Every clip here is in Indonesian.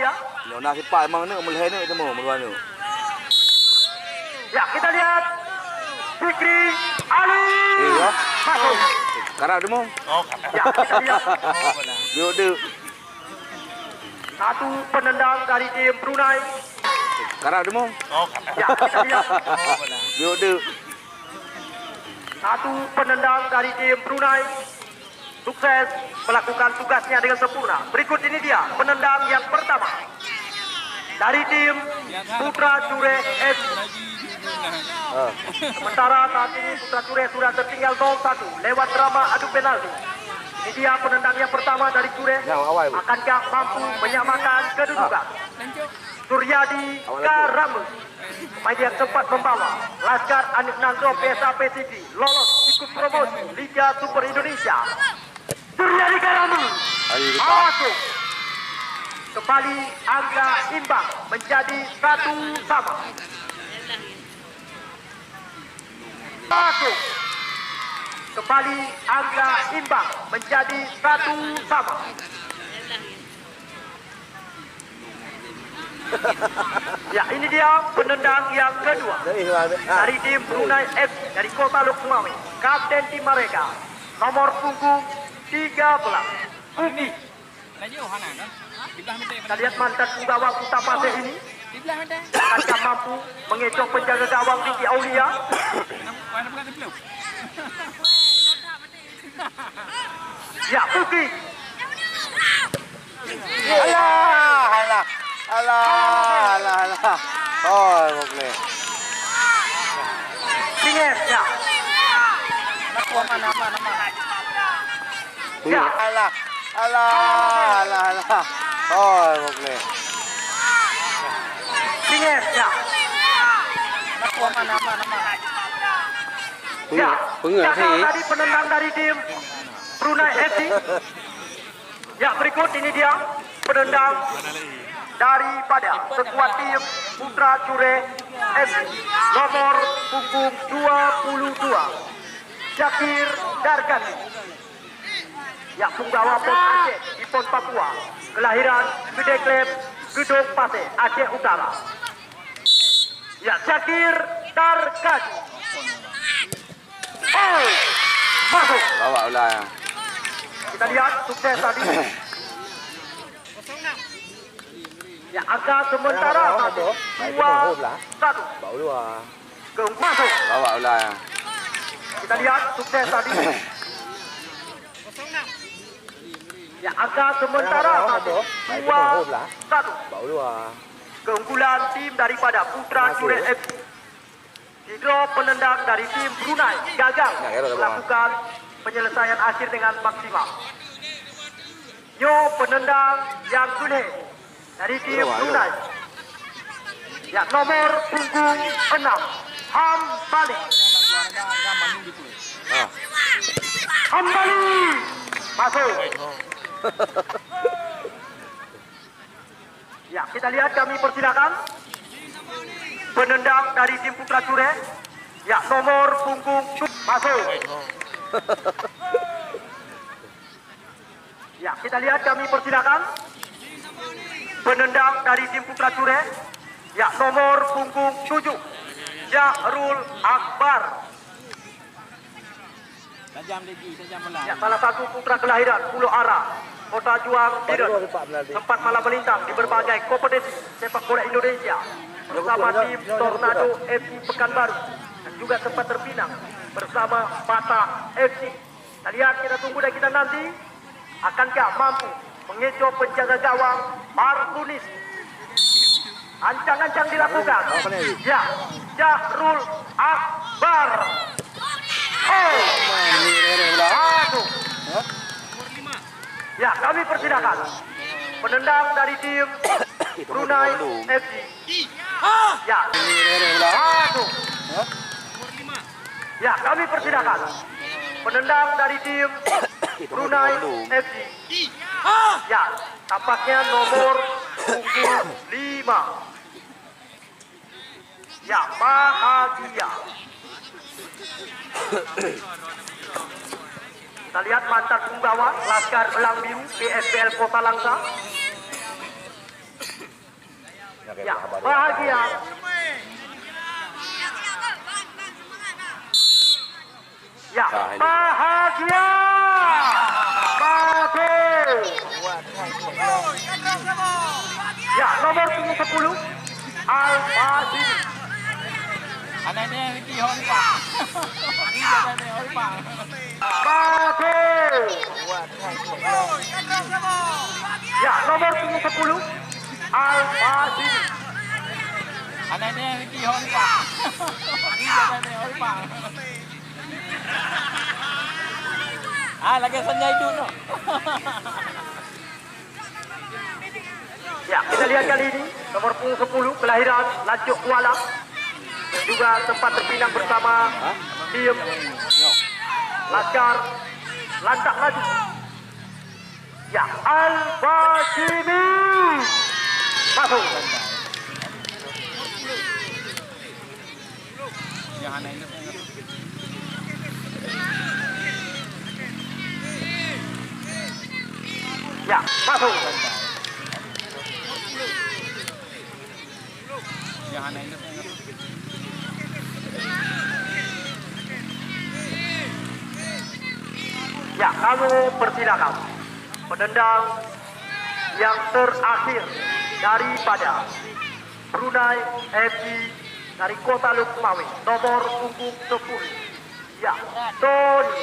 dia. Nak siapa emang ni mulai ni temu mula ni. Ya, kita lihat Fikri Ali. Ya. Masuk. Sekarang demo. Ya, kita lihat Duduk. satu penendang dari tim Brunei. Sekarang demo. Ya, kita lihat Duduk. satu penendang dari tim Brunei sukses melakukan tugasnya dengan sempurna. Berikut ini dia penendang yang pertama dari tim Putra Cure FC. Sementara saat ini Putra Cure sudah tertinggal 0-1 lewat drama adu penalti. Ini dia penendang yang pertama dari Cure. Akankah mampu menyamakan kedudukan? Suryadi Karamus, pemain yang sempat membawa Laskar Anif Nangro PSAP Tinggi lolos ikut promosi Liga Super Indonesia. Suryadi Karamus masuk. Kembali angka imbang menjadi 1-1. Masuk. Kembali angka imbang menjadi 1-1. Ya, ini dia penendang yang kedua dari tim Brunei FC dari Kota Lukmawi. Kapten tim mereka nomor punggung 13 Umi. Kita lihat mantan gawang Putra Pasir ini akan mampu mengecoh penjaga gawang Vicky Aulia. Ya, Puki. Alah. Oh, boleh. Singit, ya. Ya. Alah. Oh, boleh. Singit, ya. Ya. Gagal tadi penendang dari tim Brunei FC. Ya, berikut ini dia penendang daripada sekuat tim Putra Cure FC nomor punggung 22 Syakir Dargani. Ya, punggawa Pos Aceh di Pon Papua, kelahiran Gede Klep, Gedung Pasir, Aceh Utara. Ya, Syakir Dargani. Oh, masuk. Bawa ulah ya. Kita lihat sukses tadi. Ya, angka sementara 2-1. Bawa ulah. Masuk. Bawa ulah ya. Kita lihat sukses tadi. Ya, angka sementara 2-1. Bawa ulah. Keunggulan tim daripada Putra Cure FC. Hidro penendang dari tim Brunei gagal melakukan penyelesaian akhir dengan maksimal. Yo penendang yang sulit dari tim Brunei. Ya, nomor punggung 6 Ham Balik. Ham Balik masuk. Ya, kita lihat, kami persilakan penendang dari tim Putra Cure. Ya, nomor punggung masuk. Ya, kita lihat, kami persilakan penendang dari tim Putra Cure. Ya, nomor punggung 7 Jahrul Akbar. Ya, salah satu putra kelahiran Pulau Ara, Kota Juang, Biren, sempat malam melintang di berbagai kompetisi sepak bola Indonesia bersama tim Tornado FC Pekanbaru dan juga sempat terpinang bersama Bata FC. Kita lihat, kita tunggu dan kita nanti akankah mampu mengecoh penjaga gawang Markunis. Ancang-ancang dilakukan. Ya, Jahrul Akbar. Oh, aduh. Ya, kami persilakan penendang dari tim Brunei FC. Ya, aduh. Ya, kami persilakan penendang dari tim Brunei FC. Ya, tampaknya nomor punggung 5. Ya, Bahagia. Kita lihat mantan punggawa Laskar Elang Biru PSBL Kota Langsa. Ya, bahagia. Ya, bahagia. Bagus. Ya, nomor 10 Al-Fadil. Anaknya Ricky Hon Pak. Anaknya Hon Pak. Bagus. Ya, nomor 10 Al-Fadil. Anaknya Ricky Hon Pak. Anaknya Hon Pak. Lagi Sanjay dulu. Ya, kita lihat kali ini nomor 10 kelahiran Lancuk Kuala juga sempat terpinang bersama tim Laskar Lantak Maju. Ya, Al-Bashimi masuk. Yang anak ini Ya, masuk. yang anak ini Ya, kami persilakan penendang yang terakhir daripada Brunei FC dari Kota Lukmawe, nomor punggung 10. Ya, Tony.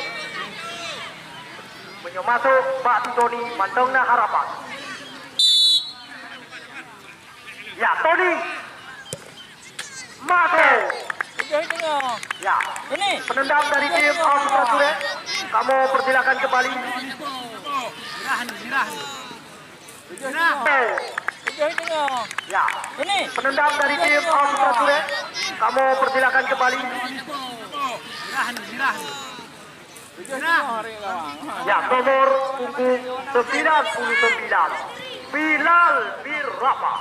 Masuk Pak Tony Mantengna Harapan. Ya, Tony. Masuk. Ya, ini penendang dari tim Alfa Sure. Kamu persilakan kembali. Ya, ini penendang dari tim Alfa Sure. Kamu persilakan kembali. Ya, nomor punggung 99 Bilal Birrahma.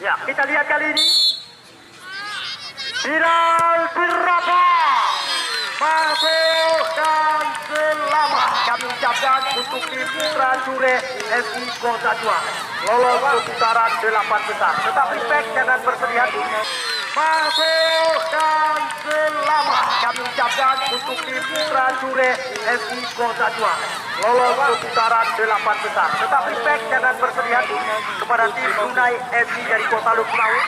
Ya, kita lihat kali ini Bilal Birrahma masuk dan selamat kami ucapkan untuk tim Putra Sure FC Kota Jua lolos ke putaran 8 besar. Tetapi back jangan bersedih hati. Masuk dan selamat kami ucapkan untuk tim Putra Sure FC Kota Jua lolos ke putaran 8 besar. Tetapi back jangan bersedih hati kepada tim Brunei FC dari Kota Lukmawe.